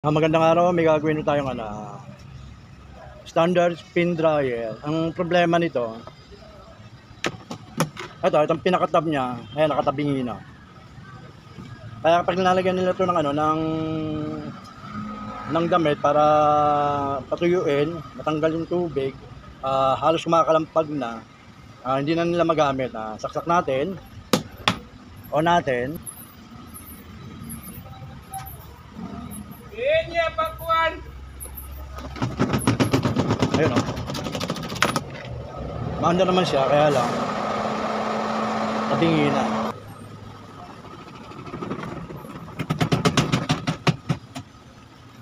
Magandang araw, may gagawin tayong standard spin dryer. Ang problema nito, itong pinaka-tab niya, ayan, nakatabingi na. Kaya pag nilalagyan nila ito ng damit para patuyuin, matanggal yung tubig, halos kumakalampag na, hindi na nila magamit. Saksak natin, on natin. Ayun o. Maanda naman siya, kaya lang tabingi na.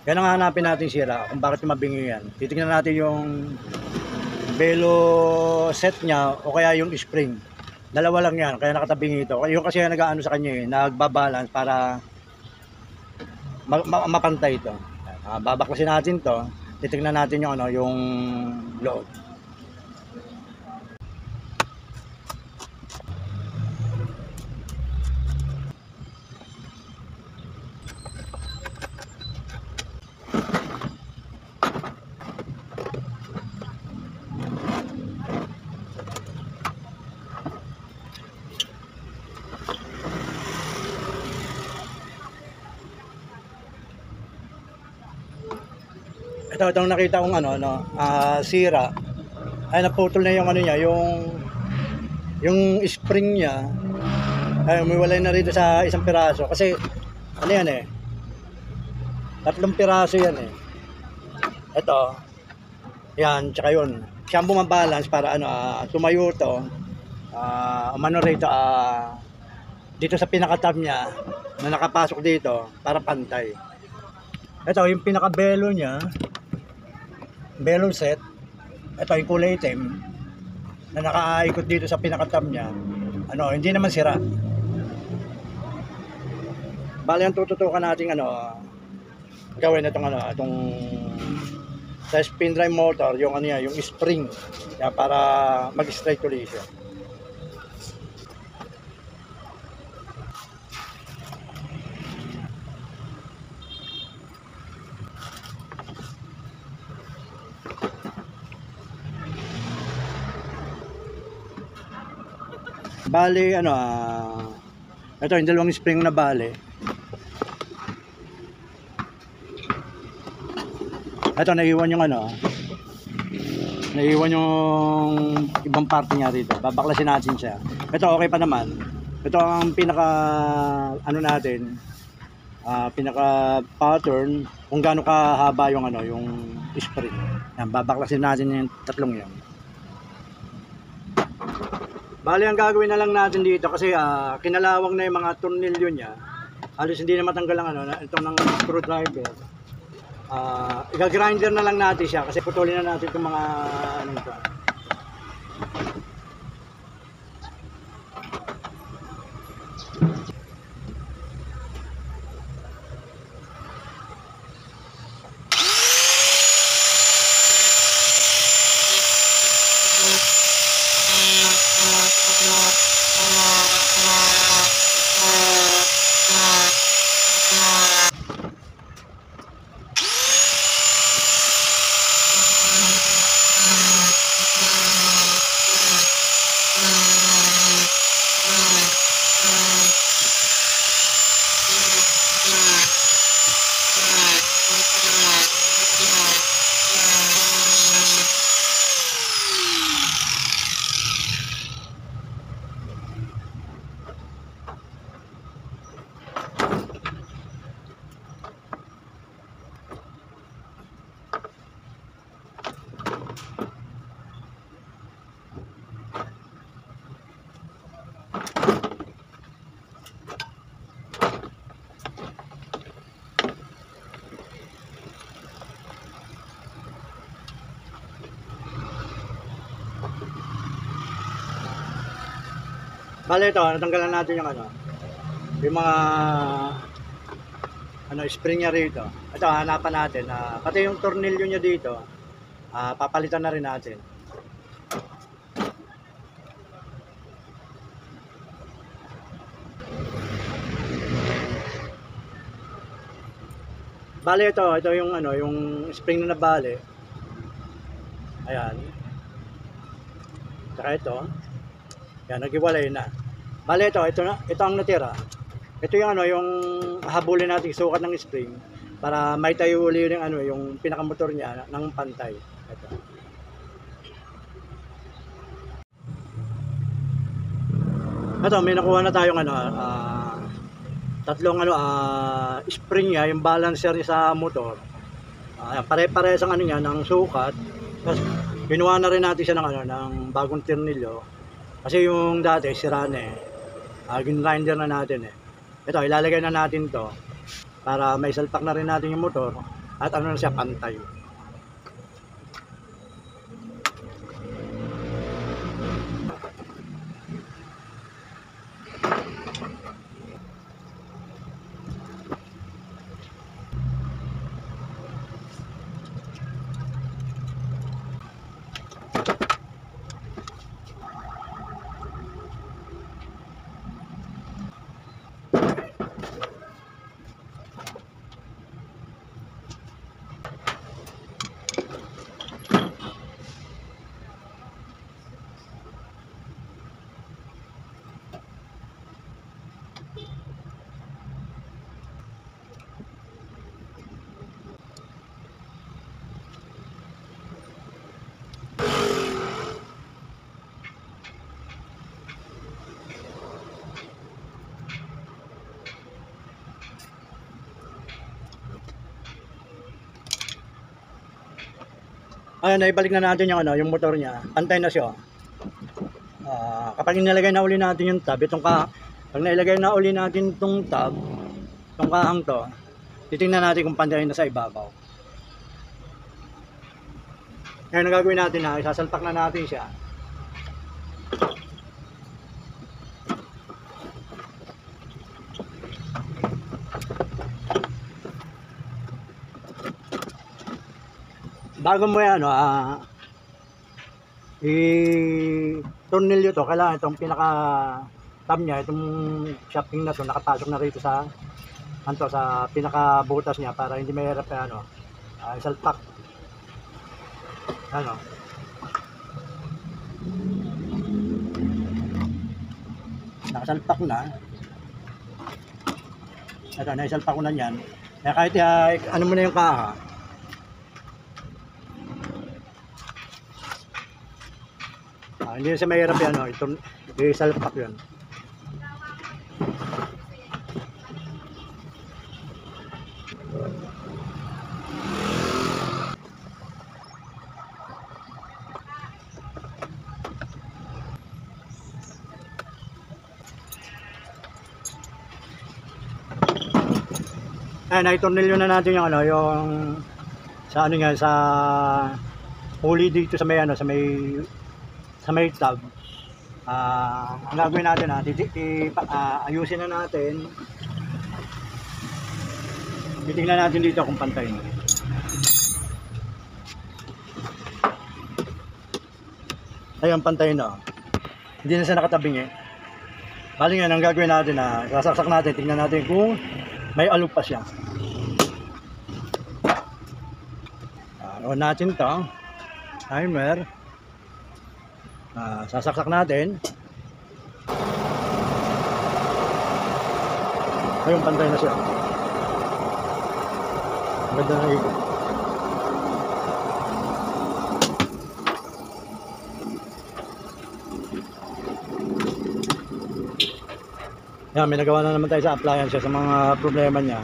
Kaya nang hanapin natin sira kung bakit mabingi yan. Titignan natin yung belo set niya o kaya yung spring. Dalawa lang yan, kaya nakatabingi ito. Yung kasi nag-aano sa kanya nagbabalance para mapantay ito. Babaklasin natin to. Titignan natin yung yung loob. Itong nakita kong sira ay naputol na yung niya, yung spring niya ay umiwalay na rito sa isang piraso kasi yan 3 piraso yan ito yan, tsaka yun siya ang bumabalance para tumayo to umano rito dito sa pinaka-tab niya na nakapasok dito para pantay. Ito yung pinaka-belo niya, belo set. Ito yung kulay itim na nakaikot dito sa pinaka-tab niya. Hindi naman sira. Bali ang tututukan natin gawin itong sa spin drive motor, yung yung spring para mag-straight ulit siya. Bali ito yung dalawang spring na bali. Ito naiwan yung naiwan yung ibang parte niya rito. Babaklasin natin siya. Ito okay pa naman. Ito ang pinaka natin, pinaka pattern kung gaano kahaba yung yung spring. Yan, babaklasin natin yung tatlong yan. Bali ang gagawin na lang natin dito kasi kinalawang na yung mga tornilyo niya. Halos hindi na matanggal ang itong ng screwdriver. Iga-grinder na lang natin siya kasi putulin na natin itong mga ito. Bale ito, natanggalan natin yung mga spring niya rito. Ito, hanapan natin. Pati yung tornilyo niya dito, papalitan na rin natin. Bale ito yung ano, yung spring na nabali. Ayan. Saka ito. Yan, naghiwalay na. Bale ito ang natira. Ito yung ano, yung habulin natin sukat ng spring para may tayo uli yung ano, yung pinakamotor niya ng pantay. Ito. Ito, may nakuha na tayong ano, tatlong ano, spring niya, yung balancer niya sa motor. Pare-parehas ang ano niya ng sukat. Tapos binuha na rin natin siya ng ano, ng bagong ternilyo. Kasi yung dati sira na eh. Gin-grinder na natin eh. Ito, ilalagay na natin to para may salpak na rin natin yung motor at ano na siya, pantay. Ayan, naibalik na natin yung ano, yung motor niya. Pantay na siya. Kapag nilagay na uli natin yung tab, pag nailagay na uli natin itong tab, itong kahang to, titingnan natin kung pantay na sa ibabaw. Ngayon, ang gagawin natin na, isasalpak na natin siya. Bago mo yan, i-tornilyo to, kailangan itong pinaka-tab niya, itong shafting na to, nakapasok na rito sa pinaka-butas niya para hindi mahirap isalpak. Nakasalpak na. Ito, naisalpak ko na yan. Kaya kahit ano mo na yung kaha, hindi na siya mahirap yan, i-salpak yun. Ayan, naitornilyo na natin yung yung sa sa pulley dito sa may sa may tab. Ang gagawin natin ayusin na natin. Titingnan natin dito kung pantay na. Ayun, pantay na. Hindi na siya nakatabing eh. Bali nga, ang gagawin natin sasaksak natin, tingnan natin kung may alog pa siya. On natin to. Timer. Sasaksak natin. Ayun, pantay na siya. Ganda na ikot. Yan, may nagawa na naman tayo sa appliance sa mga problema niya.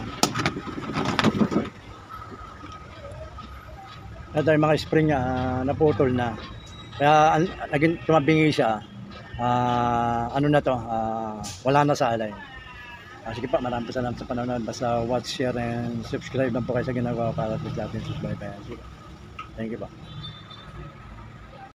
Ito yung mga spring niya, naputol na. Kaya naging tumabingi siya. Wala na sa alay. Sige pa, maraming salamat sa panonood. Basta watch, share, and subscribe lang po kayo sa ginagawa para sa ating subscribe. Thank you po.